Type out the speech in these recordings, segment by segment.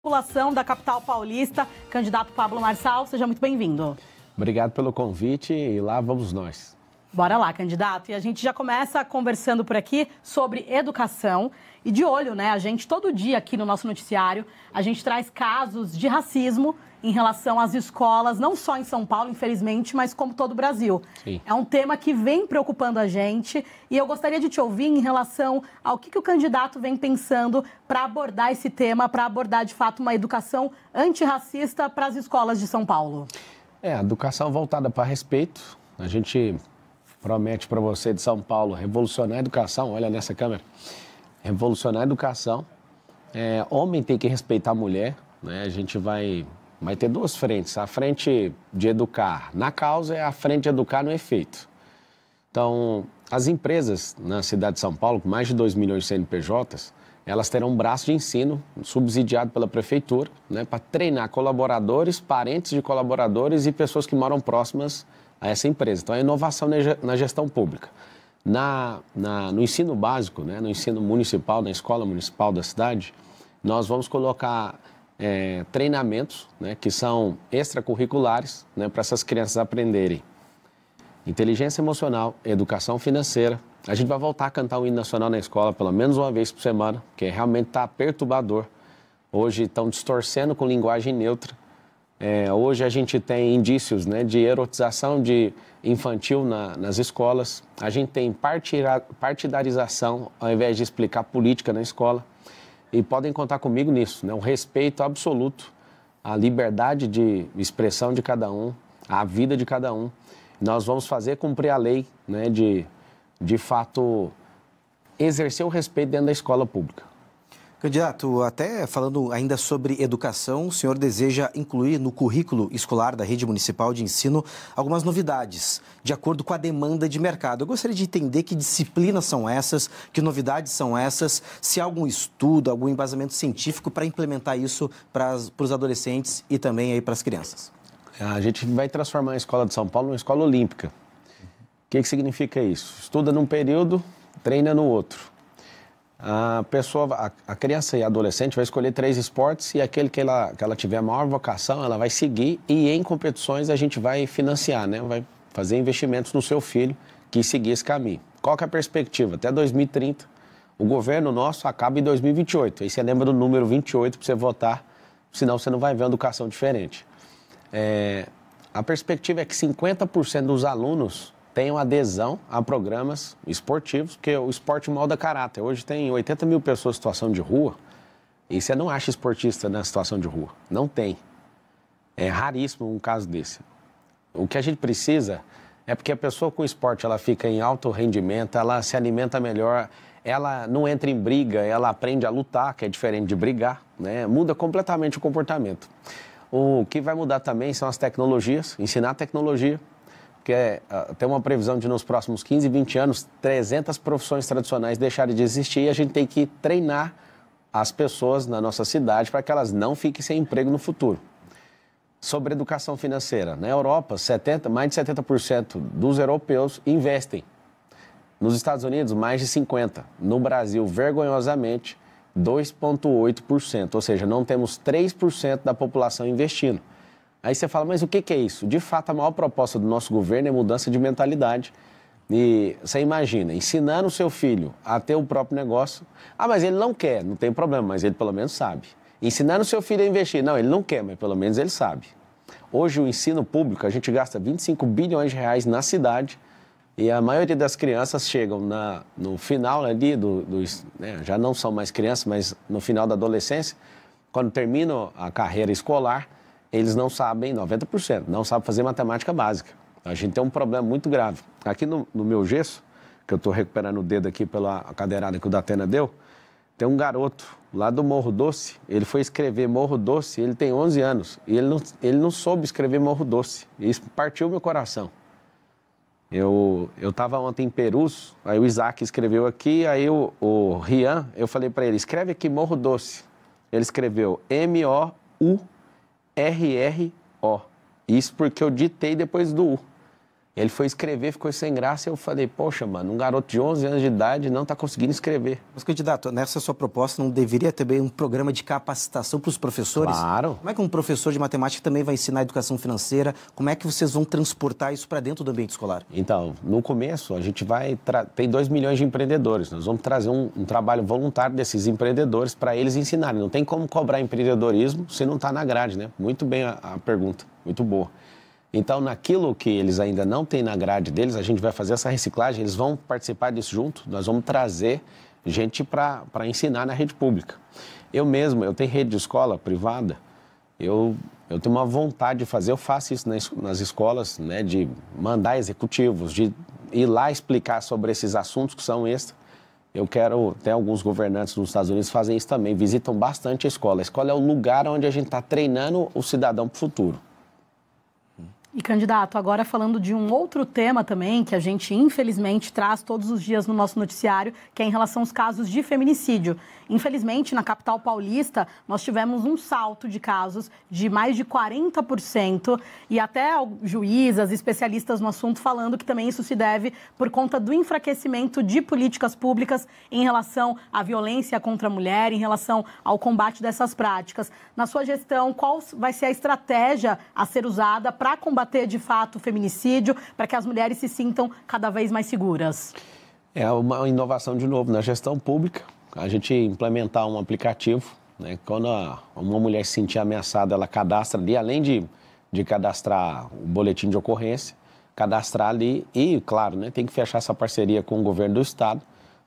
população da capital paulista. Candidato Pablo Marçal, seja muito bem-vindo. Obrigado pelo convite e lá vamos nós. Bora lá, candidato. E a gente já começa conversando por aqui sobre educação. E de olho, né? A gente, todo dia aqui no nosso noticiário, a gente traz casos de racismo em relação às escolas, não só em São Paulo, infelizmente, mas como todo o Brasil. Sim. É um tema que vem preocupando a gente e eu gostaria de te ouvir em relação ao que o candidato vem pensando para abordar esse tema, para abordar, de fato, uma educação antirracista para as escolas de São Paulo. A educação voltada para respeito. A gente promete para você de São Paulo revolucionar a educação, olha nessa câmera, revolucionar a educação. Homem tem que respeitar a mulher, né? A gente vai ter duas frentes, a frente de educar na causa e a frente de educar no efeito. Então, as empresas na cidade de São Paulo, com mais de 2 milhões de CNPJs, elas terão um braço de ensino subsidiado pela prefeitura, né, para treinar colaboradores, parentes de colaboradores e pessoas que moram próximas a essa empresa. Então, é inovação na gestão pública. No ensino básico, né, no ensino municipal, na escola municipal da cidade, nós vamos colocar treinamentos, né, que são extracurriculares, né, para essas crianças aprenderem inteligência emocional, educação financeira. A gente vai voltar a cantar o hino nacional na escola pelo menos uma vez por semana, porque realmente está perturbador. Hoje estão distorcendo com linguagem neutra. Hoje a gente tem indícios, né, de erotização de infantil nas escolas. A gente tem partidarização ao invés de explicar política na escola. E podem contar comigo nisso, né? Um respeito absoluto à liberdade de expressão de cada um, à vida de cada um. Nós vamos fazer cumprir a lei, né, de fato, exercer o respeito dentro da escola pública. Candidato, até falando ainda sobre educação, o senhor deseja incluir no currículo escolar da rede municipal de ensino algumas novidades, de acordo com a demanda de mercado. Eu gostaria de entender que disciplinas são essas, que novidades são essas, se há algum estudo, algum embasamento científico para implementar isso para os adolescentes e também aí para as crianças. A gente vai transformar a escola de São Paulo numa escola olímpica. O que significa isso? Estuda num período, treina no outro. A criança e a adolescente vai escolher 3 esportes e aquele que ela tiver a maior vocação, ela vai seguir e em competições a gente vai financiar, né? Vai fazer investimentos no seu filho que seguir esse caminho. Qual que é a perspectiva? Até 2030, o governo nosso acaba em 2028. Aí você lembra do número 28 para você votar, senão você não vai ver uma educação diferente. A perspectiva é que 50% dos alunos tenham adesão a programas esportivos, porque o esporte molda caráter. Hoje tem 80 mil pessoas em situação de rua e você não acha esportista na situação de rua. Não tem. É raríssimo um caso desse. O que a gente precisa é porque a pessoa com esporte ela fica em alto rendimento, ela se alimenta melhor, ela não entra em briga, ela aprende a lutar, que é diferente de brigar, né? Muda completamente o comportamento. O que vai mudar também são as tecnologias, ensinar tecnologia, porque tem uma previsão de nos próximos 15, 20 anos, 300 profissões tradicionais deixarem de existir e a gente tem que treinar as pessoas na nossa cidade para que elas não fiquem sem emprego no futuro. Sobre educação financeira, na Europa, mais de 70% dos europeus investem. Nos Estados Unidos, mais de 50%. No Brasil, vergonhosamente, 2,8%, ou seja, não temos 3% da população investindo. Aí você fala, mas o que é isso? De fato, a maior proposta do nosso governo é mudança de mentalidade. E você imagina, ensinando o seu filho a ter o próprio negócio. Mas ele não quer, não tem problema, mas ele pelo menos sabe. Ensinando o seu filho a investir. Não, ele não quer, mas pelo menos ele sabe. Hoje, o ensino público, a gente gasta 25 bilhões de reais na cidade e a maioria das crianças chegam no final ali, já não são mais crianças, mas no final da adolescência, quando terminam a carreira escolar, eles não sabem, 90%, não sabem fazer matemática básica. A gente tem um problema muito grave. Aqui no meu gesso, que eu estou recuperando o dedo aqui pela cadeirada que o Datena deu, tem um garoto lá do Morro Doce, ele foi escrever Morro Doce, ele tem 11 anos, e ele não soube escrever Morro Doce. Isso partiu meu coração. Eu estava ontem em Perus, aí o Isaac escreveu aqui, aí o Rian, eu falei para ele, escreve aqui Morro Doce. Ele escreveu MOURRO. Isso porque eu ditei depois do U. Ele foi escrever, ficou sem graça, e eu falei, poxa, mano, um garoto de 11 anos de idade não está conseguindo escrever. Mas, candidato, nessa sua proposta não deveria ter também um programa de capacitação para os professores? Claro. Como é que um professor de matemática também vai ensinar educação financeira? Como é que vocês vão transportar isso para dentro do ambiente escolar? Então, no começo, a gente tem 2 milhões de empreendedores. Nós vamos trazer um trabalho voluntário desses empreendedores para eles ensinarem. Não tem como cobrar empreendedorismo se não está na grade, né? Muito bem a pergunta, muito boa. Então, naquilo que eles ainda não têm na grade deles, a gente vai fazer essa reciclagem, eles vão participar disso junto, nós vamos trazer gente para ensinar na rede pública. Eu tenho rede de escola privada, eu tenho uma vontade de fazer, eu faço isso nas escolas, né, de mandar executivos, de ir lá explicar sobre esses assuntos que são extra. Tem alguns governantes nos Estados Unidos que fazem isso também, visitam bastante a escola. A escola é o lugar onde a gente está treinando o cidadão para o futuro. E, candidato, agora falando de um outro tema também, que a gente infelizmente traz todos os dias no nosso noticiário, que é em relação aos casos de feminicídio. Infelizmente, na capital paulista, nós tivemos um salto de casos de mais de 40%, e até juízas, especialistas no assunto, falando que também isso se deve por conta do enfraquecimento de políticas públicas em relação à violência contra a mulher, em relação ao combate dessas práticas. Na sua gestão, qual vai ser a estratégia a ser usada para combater de fato o feminicídio, para que as mulheres se sintam cada vez mais seguras? É uma inovação, de novo, na gestão pública, a gente implementar um aplicativo, né? Quando uma mulher se sentir ameaçada, ela cadastra ali, além de cadastrar o boletim de ocorrência, cadastrar ali e, claro, né, tem que fechar essa parceria com o governo do estado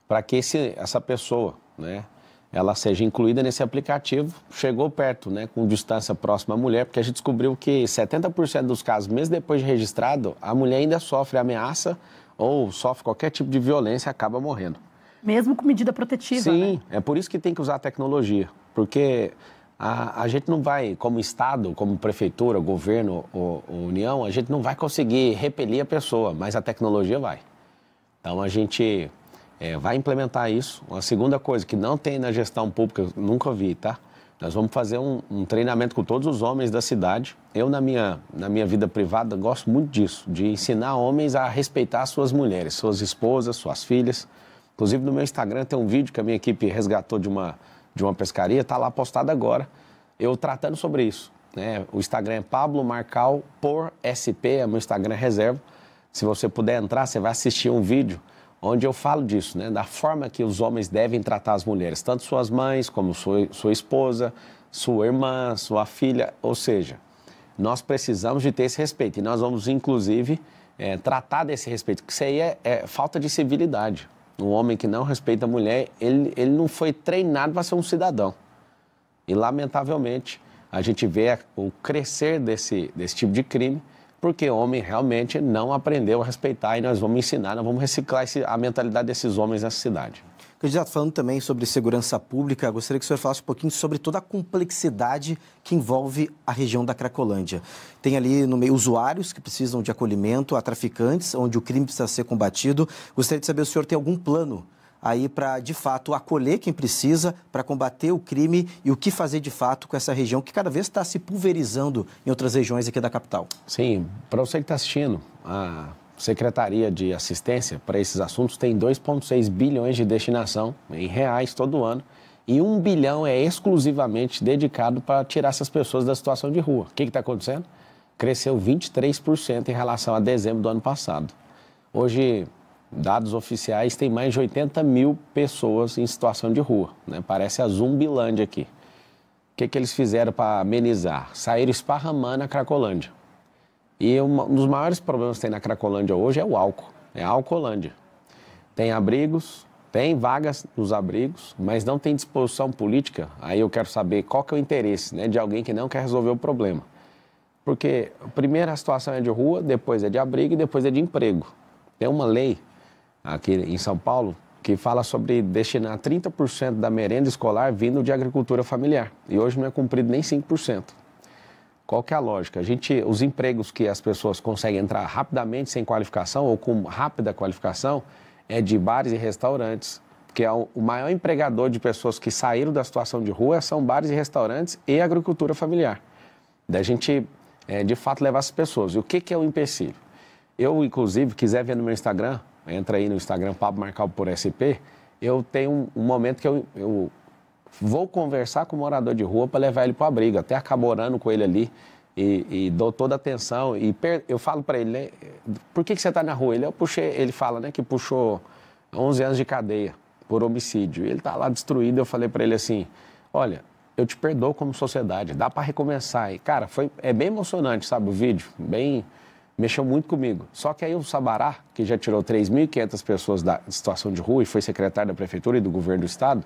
para que essa pessoa, né, ela seja incluída nesse aplicativo. Chegou perto, né, com distância próxima à mulher, porque a gente descobriu que 70% dos casos, mesmo depois de registrado, a mulher ainda sofre ameaça ou sofre qualquer tipo de violência e acaba morrendo. Mesmo com medida protetiva, Sim, né? É por isso que tem que usar a tecnologia, porque a gente não vai, como Estado, como Prefeitura, Governo ou União, a gente não vai conseguir repelir a pessoa, mas a tecnologia vai. Então, a gente vai implementar isso. Uma segunda coisa que não tem na gestão pública, eu nunca vi, tá? Nós vamos fazer um treinamento com todos os homens da cidade. Eu, na minha vida privada, gosto muito disso, de ensinar homens a respeitar suas mulheres, suas esposas, suas filhas. Inclusive, no meu Instagram tem um vídeo que a minha equipe resgatou de uma pescaria, está lá postado agora, eu tratando sobre isso, né? O Instagram é Pablo Marcal por SP, é meu Instagram reserva. Se você puder entrar, você vai assistir um vídeo onde eu falo disso, né? Da forma que os homens devem tratar as mulheres, tanto suas mães, como sua esposa, sua irmã, sua filha, ou seja, nós precisamos de ter esse respeito e nós vamos, inclusive, tratar desse respeito, porque isso aí é falta de civilidade. Um homem que não respeita a mulher, ele não foi treinado para ser um cidadão. E, lamentavelmente, a gente vê o crescer desse tipo de crime, porque o homem realmente não aprendeu a respeitar e nós vamos ensinar, nós vamos reciclar a mentalidade desses homens nessa cidade. Candidato, falando também sobre segurança pública, gostaria que o senhor falasse um pouquinho sobre toda a complexidade que envolve a região da Cracolândia. Tem ali no meio usuários que precisam de acolhimento, há traficantes, onde o crime precisa ser combatido. Gostaria de saber se o senhor tem algum plano aí para, de fato, acolher quem precisa, para combater o crime e o que fazer, de fato, com essa região que cada vez está se pulverizando em outras regiões aqui da capital. Sim, para você que está assistindo, a Secretaria de Assistência para esses assuntos tem 2,6 bilhões de destinação em reais todo ano e 1 bilhão é exclusivamente dedicado para tirar essas pessoas da situação de rua. O que está acontecendo? Cresceu 23% em relação a dezembro do ano passado. Hoje, dados oficiais, tem mais de 80 mil pessoas em situação de rua, né? Parece a Zumbilândia aqui. O que eles fizeram para amenizar? Saíram esparramando na Cracolândia. E um dos maiores problemas que tem na Cracolândia hoje é o álcool, é a Alcolândia. Tem abrigos, tem vagas nos abrigos, mas não tem disposição política. Aí eu quero saber qual que é o interesse, né, de alguém que não quer resolver o problema. Porque primeiro a situação é de rua, depois é de abrigo e depois é de emprego. Tem uma lei aqui em São Paulo que fala sobre destinar 30% da merenda escolar vindo de agricultura familiar. E hoje não é cumprido nem 5%. Qual que é a lógica? Os empregos que as pessoas conseguem entrar rapidamente sem qualificação ou com rápida qualificação é de bares e restaurantes, porque o maior empregador de pessoas que saíram da situação de rua são bares e restaurantes e agricultura familiar. Da gente, de fato, levar essas pessoas. E o que é o empecilho? Eu, inclusive, quiser ver no meu Instagram, entra aí no Instagram, Pablo Marcalvo por SP, eu tenho um momento que eu vou conversar com o morador de rua para levar ele para o abrigo. Até acabo orando com ele ali e dou toda a atenção. E eu falo para ele, né, por que você está na rua? Ele fala, né, que puxou 11 anos de cadeia por homicídio. E ele está lá destruído. Eu falei para ele assim, olha, eu te perdoo como sociedade, dá para recomeçar. E, cara, é bem emocionante, sabe, o vídeo, mexeu muito comigo. Só que aí o Sabará, que já tirou 3.500 pessoas da situação de rua e foi secretário da prefeitura e do governo do estado,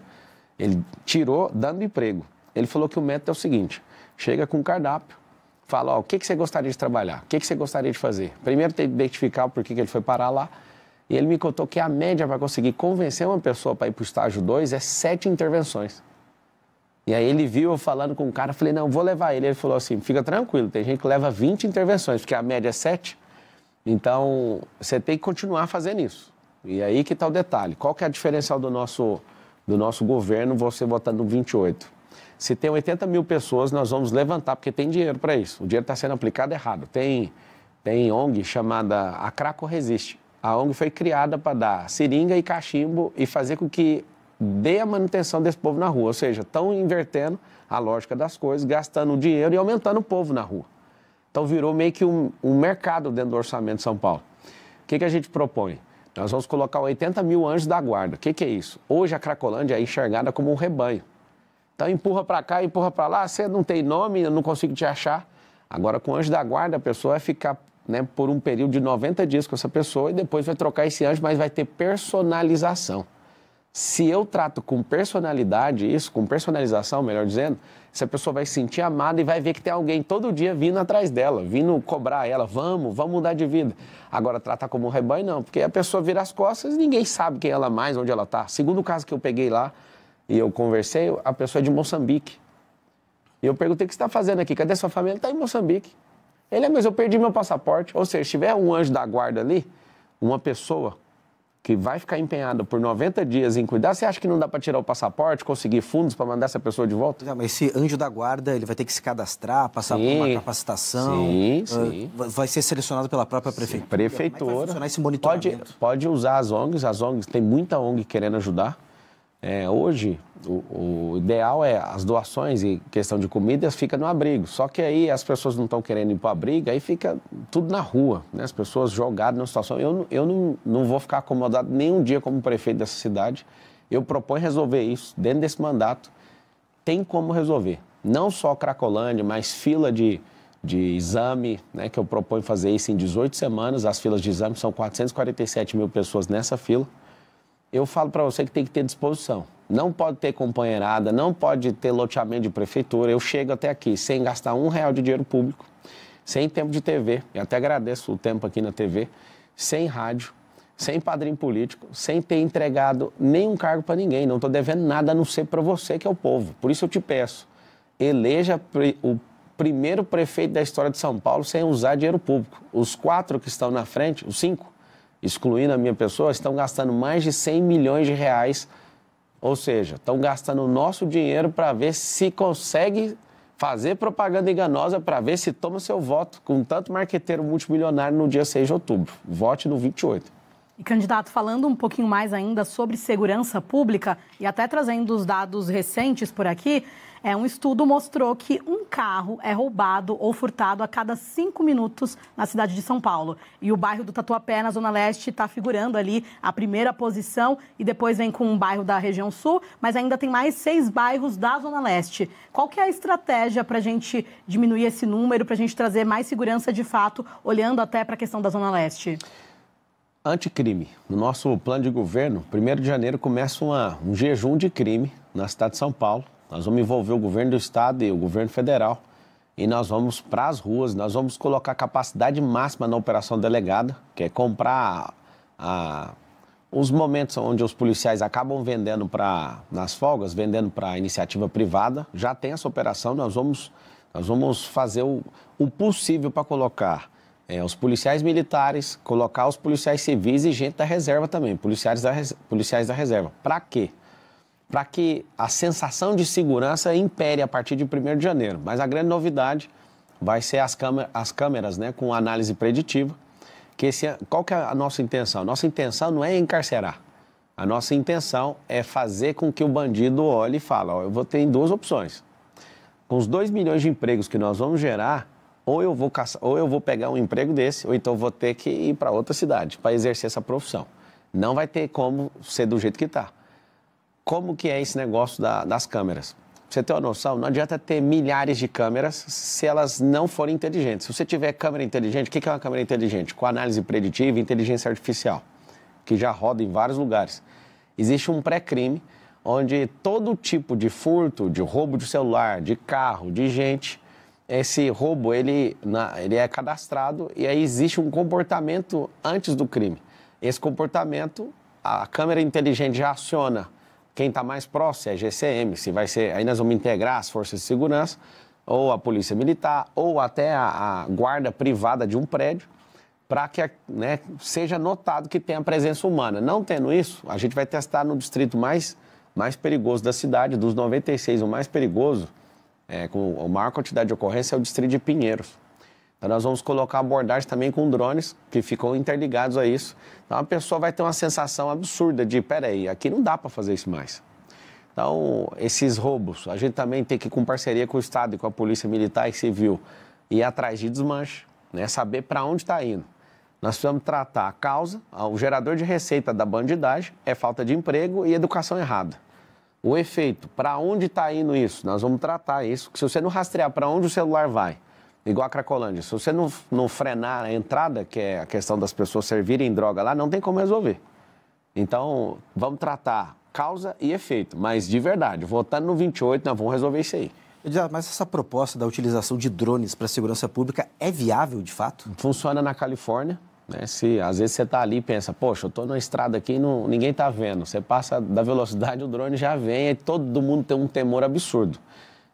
ele tirou dando emprego. Ele falou que o método é o seguinte, chega com um cardápio, fala, ó, o que você gostaria de trabalhar? O que você gostaria de fazer? Primeiro tem que identificar por que ele foi parar lá. E ele me contou que a média para conseguir convencer uma pessoa para ir para o estágio 2 é 7 intervenções. E aí ele viu eu falando com o cara, falei, não, vou levar ele. Ele falou assim, fica tranquilo, tem gente que leva 20 intervenções, porque a média é 7. Então, você tem que continuar fazendo isso. E aí que está o detalhe. Qual que é a diferencial do nosso governo, você votando no 28? Se tem 80 mil pessoas, nós vamos levantar, porque tem dinheiro para isso. O dinheiro está sendo aplicado errado. Tem ONG chamada A Craco Resiste. A ONG foi criada para dar seringa e cachimbo e fazer com que dê a manutenção desse povo na rua. Ou seja, estão invertendo a lógica das coisas, gastando dinheiro e aumentando o povo na rua. Então virou meio que um mercado dentro do orçamento de São Paulo. O que a gente propõe? Nós vamos colocar 80 mil anjos da guarda. O que é isso? Hoje a Cracolândia é enxergada como um rebanho. Então empurra para cá, empurra para lá, você não tem nome, eu não consigo te achar. Agora com o anjo da guarda a pessoa vai ficar, né, por um período de 90 dias com essa pessoa e depois vai trocar esse anjo, mas vai ter personalização. Se eu trato com personalidade isso, com personalização, melhor dizendo, essa pessoa vai se sentir amada e vai ver que tem alguém todo dia vindo atrás dela, vindo cobrar ela, vamos mudar de vida. Agora, tratar como um rebanho, não, porque a pessoa vira as costas e ninguém sabe quem ela é mais, onde ela está. Segundo o caso que eu peguei lá e eu conversei, a pessoa é de Moçambique. E eu perguntei, o que você está fazendo aqui? Cadê sua família? Ele está em Moçambique. Ele mas eu perdi meu passaporte. Ou seja, se tiver um anjo da guarda ali, uma pessoa que vai ficar empenhada por 90 dias em cuidar, você acha que não dá para tirar o passaporte, conseguir fundos para mandar essa pessoa de volta? Mas esse anjo da guarda, ele vai ter que se cadastrar, passar por uma capacitação? Sim. Vai ser selecionado pela própria prefeitura? Prefeitura. Como é que vai funcionar esse monitoramento? Pode usar as ONGs, tem muita ONG querendo ajudar. Hoje, o ideal é as doações e questão de comidas fica no abrigo. Só que aí as pessoas não estão querendo ir para o abrigo, aí fica tudo na rua, né? As pessoas jogadas numa situação. Eu não vou ficar acomodado nenhum dia como prefeito dessa cidade. Eu proponho resolver isso dentro desse mandato. Tem como resolver. Não só Cracolândia, mas fila de exame, né? Que eu proponho fazer isso em 18 semanas. As filas de exame são 447 mil pessoas nessa fila. Eu falo para você que tem que ter disposição. Não pode ter companheirada, não pode ter loteamento de prefeitura. Eu chego até aqui sem gastar R$1 de dinheiro público, sem tempo de TV, eu até agradeço o tempo aqui na TV, sem rádio, sem padrinho político, sem ter entregado nenhum cargo para ninguém. Não estou devendo nada a não ser para você, que é o povo. Por isso eu te peço, eleja o primeiro prefeito da história de São Paulo sem usar dinheiro público. Os 4 que estão na frente, os 5, excluindo a minha pessoa, estão gastando mais de 100 milhões de reais, ou seja, estão gastando o nosso dinheiro para ver se consegue fazer propaganda enganosa, para ver se toma seu voto, com tanto marqueteiro multimilionário no dia 6 de outubro. Vote no 28. E, candidato, falando um pouquinho mais ainda sobre segurança pública e até trazendo os dados recentes por aqui, um estudo mostrou que um carro é roubado ou furtado a cada 5 minutos na cidade de São Paulo. E o bairro do Tatuapé, na Zona Leste, está figurando ali a primeira posição e depois vem com um bairro da região sul, mas ainda tem mais 6 bairros da Zona Leste. Qual que é a estratégia para a gente diminuir esse número, para a gente trazer mais segurança de fato, olhando até para a questão da Zona Leste? Anticrime. No nosso plano de governo, 1º de janeiro começa um jejum de crime na cidade de São Paulo. Nós vamos envolver o governo do estado e o governo federal e nós vamos para as ruas, nós vamos colocar capacidade máxima na operação delegada, que é comprar os momentos onde os policiais acabam vendendo nas folgas, vendendo para a iniciativa privada. Já tem essa operação, nós vamos fazer o possível para colocar os policiais militares, colocar os policiais civis e gente da reserva também, policiais da reserva. Para quê? Para que a sensação de segurança impere a partir de 1º de janeiro. Mas a grande novidade vai ser as câmeras, né, com análise preditiva, qual que é a nossa intenção? Nossa intenção não é encarcerar. A nossa intenção é fazer com que o bandido olhe e fale, ó, eu vou ter 2 opções. Com os 2 milhões de empregos que nós vamos gerar, ou eu vou pegar um emprego desse, ou então vou ter que ir para outra cidade para exercer essa profissão. Não vai ter como ser do jeito que está. Como que é esse negócio das câmeras? Pra você ter uma noção, não adianta ter milhares de câmeras se elas não forem inteligentes. Se você tiver câmera inteligente, o que é uma câmera inteligente? Com análise preditiva e inteligência artificial, que já roda em vários lugares. Existe um pré-crime onde todo tipo de furto, de roubo de celular, de carro, de gente, esse roubo ele é cadastrado e aí existe um comportamento antes do crime. Esse comportamento, a câmera inteligente já aciona quem está mais próximo, é GCM, se vai ser, aí nós vamos integrar as forças de segurança, ou a polícia militar, ou até a guarda privada de um prédio, para que seja notado que tem a presença humana. Não tendo isso, a gente vai testar no distrito mais perigoso da cidade, dos 96, o mais perigoso, com a maior quantidade de ocorrência, é o distrito de Pinheiros. Então, nós vamos colocar abordagem também com drones, que ficam interligados a isso. Então, a pessoa vai ter uma sensação absurda de, peraí, aqui não dá para fazer isso mais. Então, esses roubos, a gente também tem que, com parceria com o Estado e com a Polícia Militar e Civil, ir atrás de desmanche, saber para onde está indo. Nós precisamos tratar a causa, o gerador de receita da bandidagem é falta de emprego e educação errada. O efeito, para onde está indo isso? Nós vamos tratar isso, que se você não rastrear para onde o celular vai, igual a Cracolândia, se você não frenar a entrada, que é a questão das pessoas servirem droga lá, não tem como resolver. Então, vamos tratar causa e efeito, mas de verdade, votando no 28, nós vamos resolver isso aí. Mas essa proposta da utilização de drones para a segurança pública é viável, de fato? Funciona na Califórnia, às vezes você está ali e pensa, poxa, eu estou na estrada aqui e ninguém está vendo. Você passa da velocidade, o drone já vem e todo mundo tem um temor absurdo.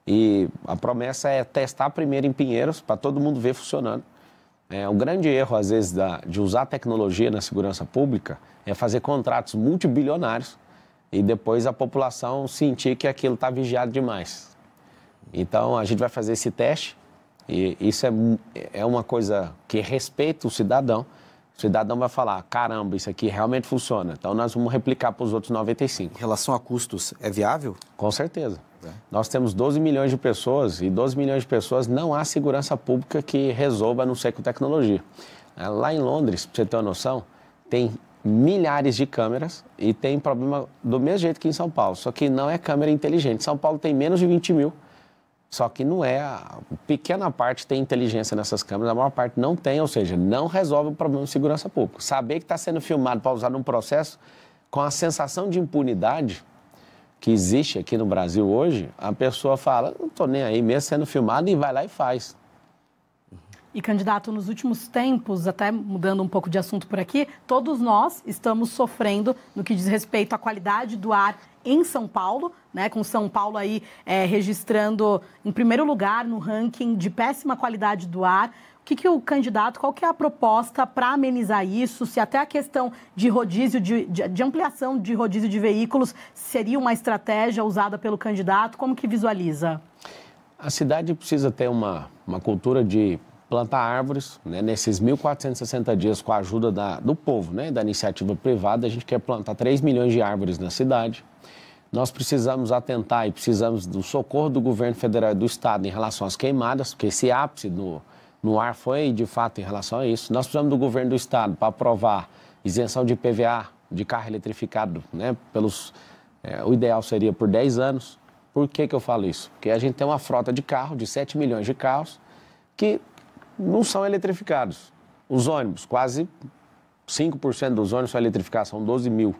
E a promessa é testar primeiro em Pinheiros, para todo mundo ver funcionando. O grande erro, às vezes, de usar tecnologia na segurança pública é fazer contratos multibilionários e depois a população sentir que aquilo está vigiado demais. Então, a gente vai fazer esse teste e isso é uma coisa que respeita o cidadão. O cidadão vai falar, caramba, isso aqui realmente funciona. Então, nós vamos replicar para os outros 95. Em relação a custos, é viável? Com certeza. Nós temos 12 milhões de pessoas e 12 milhões de pessoas não há segurança pública que resolva, a não ser com tecnologia. Lá em Londres, para você ter uma noção, tem milhares de câmeras e tem problema do mesmo jeito que em São Paulo, só que não é câmera inteligente. São Paulo tem menos de 20 mil, só que não é, a pequena parte tem inteligência nessas câmeras, a maior parte não tem, ou seja, não resolve o problema de segurança pública. Saber que está sendo filmado para usar num processo com a sensação de impunidade que existe aqui no Brasil hoje, a pessoa fala, não estou nem aí, mesmo sendo filmado, e vai lá e faz. E, candidato, nos últimos tempos, até mudando um pouco de assunto por aqui, todos nós estamos sofrendo no que diz respeito à qualidade do ar em São Paulo, com São Paulo aí registrando em primeiro lugar no ranking de péssima qualidade do ar. O que o candidato, qual que é a proposta para amenizar isso? Se até a questão de rodízio, de ampliação de rodízio de veículos seria uma estratégia usada pelo candidato, como que visualiza? A cidade precisa ter uma cultura de plantar árvores, nesses 1.460 dias com a ajuda do povo, da iniciativa privada, a gente quer plantar 3 milhões de árvores na cidade. Nós precisamos atentar e precisamos do socorro do governo federal e do estado em relação às queimadas, porque esse ápice no ar foi, de fato, em relação a isso. Nós precisamos do governo do estado para aprovar isenção de IPVA de carro eletrificado, o ideal seria por 10 anos. Por que eu falo isso? Porque a gente tem uma frota de carro, de 7 milhões de carros, que não são eletrificados. Os ônibus, quase 5% dos ônibus são eletrificados, são 12 mil.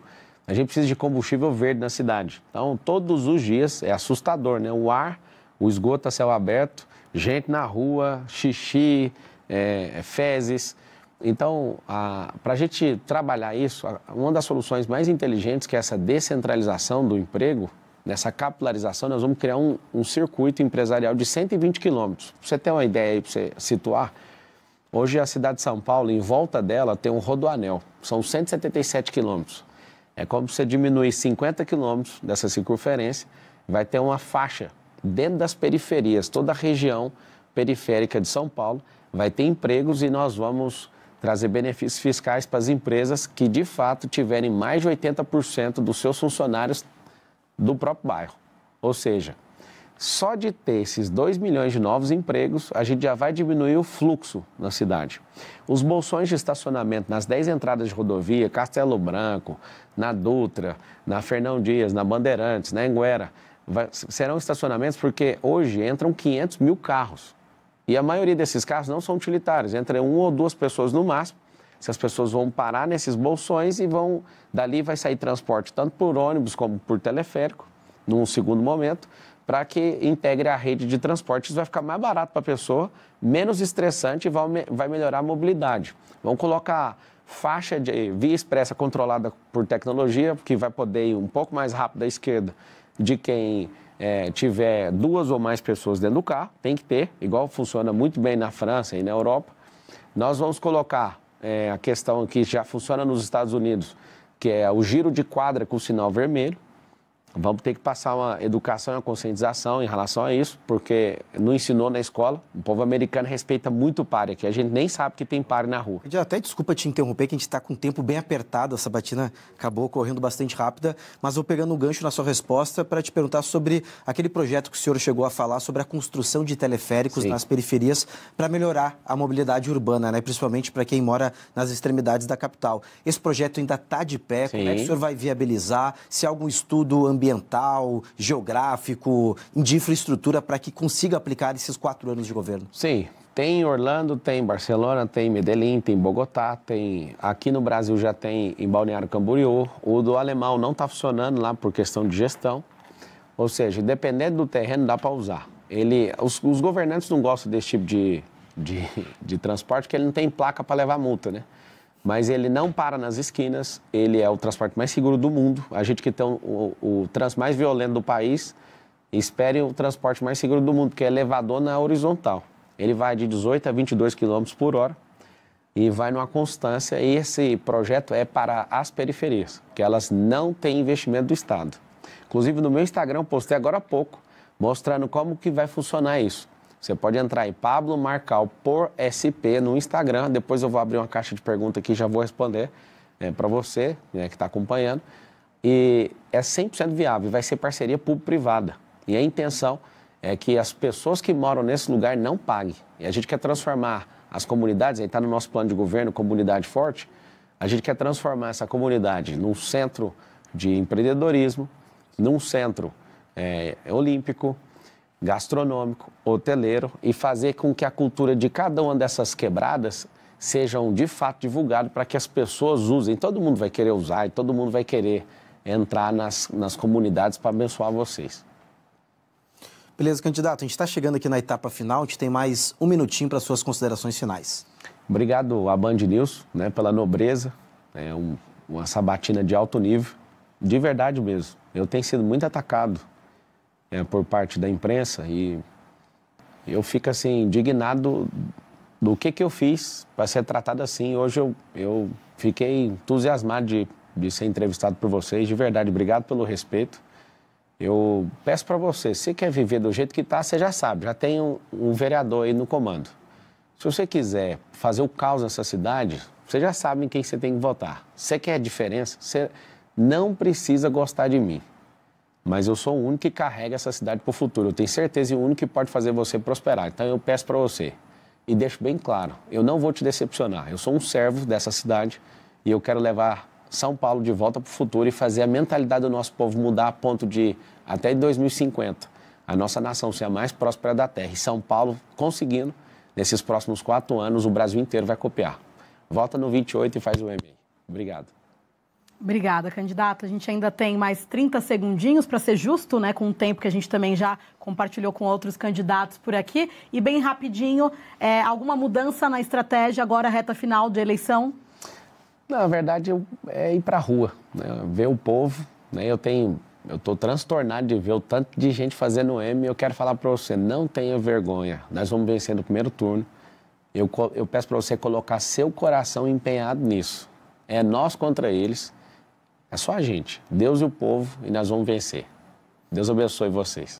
A gente precisa de combustível verde na cidade. Então, todos os dias, é assustador, O ar, o esgoto a céu aberto, gente na rua, xixi, fezes. Então, para a gente trabalhar isso, uma das soluções mais inteligentes, que é essa descentralização do emprego, nessa capilarização, nós vamos criar um circuito empresarial de 120 quilômetros. Para você ter uma ideia aí, para você situar, hoje a cidade de São Paulo, em volta dela, tem um rodoanel. São 177 quilômetros. É como se você diminuir 50 quilômetros dessa circunferência, vai ter uma faixa dentro das periferias, toda a região periférica de São Paulo, vai ter empregos e nós vamos trazer benefícios fiscais para as empresas que, de fato, tiverem mais de 80% dos seus funcionários do próprio bairro. Ou seja, só de ter esses 2 milhões de novos empregos, a gente já vai diminuir o fluxo na cidade. Os bolsões de estacionamento nas 10 entradas de rodovia, Castelo Branco, na Dutra, na Fernão Dias, na Bandeirantes, na Anguera, serão estacionamentos porque hoje entram 500 mil carros. E a maioria desses carros não são utilitários, entra 1 ou 2 pessoas no máximo. Essas pessoas vão parar nesses bolsões e dali vai sair transporte tanto por ônibus como por teleférico, num segundo momento, para que integre a rede de transporte. Isso vai ficar mais barato para a pessoa, menos estressante e vai melhorar a mobilidade. Vão colocar faixa de via expressa controlada por tecnologia, que vai poder ir um pouco mais rápido à esquerda de quem tiver 2 ou mais pessoas dentro do carro, tem que ter, igual funciona muito bem na França e na Europa. Nós vamos colocar a questão que já funciona nos Estados Unidos, que é o giro de quadra com sinal vermelho. Vamos ter que passar uma educação e uma conscientização em relação a isso, porque não ensinou na escola. O povo americano respeita muito o pare aqui. A gente nem sabe que tem pare na rua. Até desculpa te interromper, que a gente está com o tempo bem apertado. A sabatina acabou correndo bastante rápida, mas vou pegando um gancho na sua resposta para te perguntar sobre aquele projeto que o senhor chegou a falar sobre a construção de teleféricos nas periferias para melhorar a mobilidade urbana, né? Principalmente para quem mora nas extremidades da capital. Esse projeto ainda está de pé? Como é que o senhor vai viabilizar? Se há algum estudo ambiental, geográfico, de infraestrutura para que consiga aplicar esses 4 anos de governo? Sim, tem em Orlando, tem em Barcelona, tem em Medellín, tem em Bogotá, tem aqui no Brasil já tem em Balneário Camboriú. O do alemão não está funcionando lá por questão de gestão, ou seja, dependendo do terreno dá para usar. Os governantes não gostam desse tipo de transporte porque ele não tem placa para levar multa, né? Mas ele não para nas esquinas, ele é o transporte mais seguro do mundo. A gente que tem o trânsito mais violento do país, espere o transporte mais seguro do mundo, que é elevador na horizontal. Ele vai de 18 a 22 km por hora e vai numa constância. E esse projeto é para as periferias, que elas não têm investimento do Estado. Inclusive no meu Instagram eu postei agora há pouco, mostrando como que vai funcionar isso. Você pode entrar em Pablo Marcal por SP no Instagram. Depois eu vou abrir uma caixa de perguntas aqui e já vou responder para você, né, que está acompanhando. E é 100% viável, vai ser parceria público-privada. E a intenção é que as pessoas que moram nesse lugar não paguem. E a gente quer transformar as comunidades, aí está no nosso plano de governo, Comunidade Forte, a gente quer transformar essa comunidade num centro de empreendedorismo, num centro olímpico, gastronômico, hoteleiro e fazer com que a cultura de cada uma dessas quebradas sejam de fato divulgadas para que as pessoas usem. Todo mundo vai querer usar e todo mundo vai querer entrar nas comunidades para abençoar vocês. Beleza, candidato. A gente está chegando aqui na etapa final, a gente tem mais 1 minutinho para suas considerações finais. Obrigado à Band News, né, pela nobreza, uma sabatina de alto nível, de verdade mesmo. Eu tenho sido muito atacado por parte da imprensa e eu fico assim indignado do que eu fiz para ser tratado assim. Hoje eu fiquei entusiasmado de ser entrevistado por vocês, de verdade. Obrigado pelo respeito. Eu peço para você, se quer viver do jeito que está, você já sabe, já tem um vereador aí no comando. Se você quiser fazer o caos nessa cidade, você já sabe em quem você tem que votar. Você quer diferença, você não precisa gostar de mim. Mas eu sou o único que carrega essa cidade para o futuro. Eu tenho certeza e o único que pode fazer você prosperar. Então eu peço para você, e deixo bem claro, eu não vou te decepcionar. Eu sou um servo dessa cidade e eu quero levar São Paulo de volta para o futuro e fazer a mentalidade do nosso povo mudar a ponto de, até 2050, a nossa nação ser a mais próspera da Terra. E São Paulo conseguindo, nesses próximos 4 anos, o Brasil inteiro vai copiar. Volta no 28 e faz o e-mail. Obrigado. Obrigada, candidato. A gente ainda tem mais 30 segundinhos para ser justo, né, com o tempo que a gente também já compartilhou com outros candidatos por aqui. E bem rapidinho, alguma mudança na estratégia agora, reta final de eleição? Na verdade, é ir para a rua, né, ver o povo. Né, eu estou transtornado de ver o tanto de gente fazendo M. Eu quero falar para você, não tenha vergonha. Nós vamos vencer no primeiro turno. Eu peço para você colocar seu coração empenhado nisso. É nós contra eles. É só a gente, Deus e o povo, e nós vamos vencer. Deus abençoe vocês.